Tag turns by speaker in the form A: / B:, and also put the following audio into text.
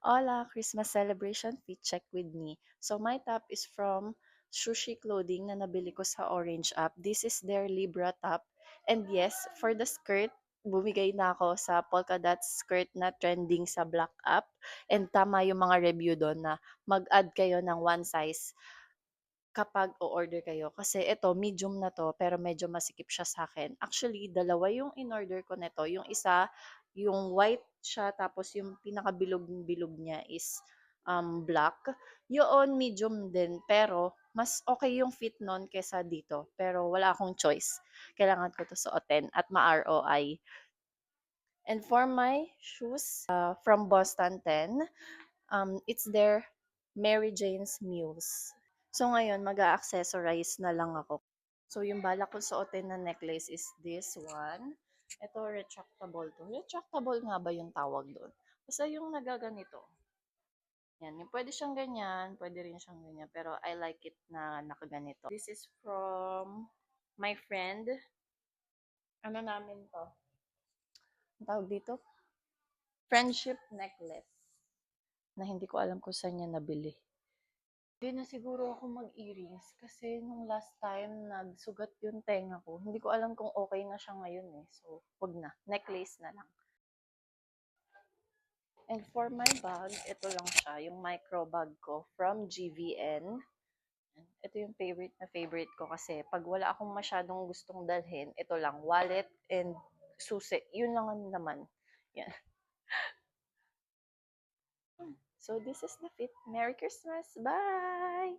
A: Hola, Christmas celebration fit check with me. So my top is from Sushi Clothing na nabili ko sa Orange app. This is their Libra top. And yes, for the skirt, bumigay na ako sa polka dot skirt na trending sa Black app. And tama yung mga review doon na mag-add kayo ng one size kapag o-order kayo. Kasi ito, medium na 'to, pero medyo masikip siya sa akin. Actually, dalawa yung in-order ko nito. Yung isa, yung white siya, tapos yung pinakabilog-bilog niya is black. Yun, medium din, pero mas okay yung fit nun kesa dito. Pero wala akong choice. Kailangan ko 'to suotin at ma-ROI. And for my shoes, from Boston 10, it's their Mary Jane's Muse. So ngayon, mag-a-accessorize na lang ako. So yung balak ko suotin na necklace is this one. Ito, retractable to. Retractable nga ba yung tawag doon? Basta yung nagaganito. Yan, yung pwede siyang ganyan, pwede rin siyang ganyan. Pero I like it na nakaganito. This is from my friend. Ano namin to? Ang tawag dito? Friendship necklace. Na hindi ko alam kung saan niya nabili. Hindi na siguro ako mag-earrings kasi nung last time nagsugat yung tenga ko. Hindi ko alam kung okay na siya ngayon eh. So, wag na. Necklace na lang. And for my bag, ito lang siya. Yung micro bag ko from GVN. Ito yung favorite na favorite ko kasi pag wala akong masyadong gustong dalhin, ito lang, wallet and susi. Yun lang naman. Yan. So, this is the fit. Merry Christmas! Bye!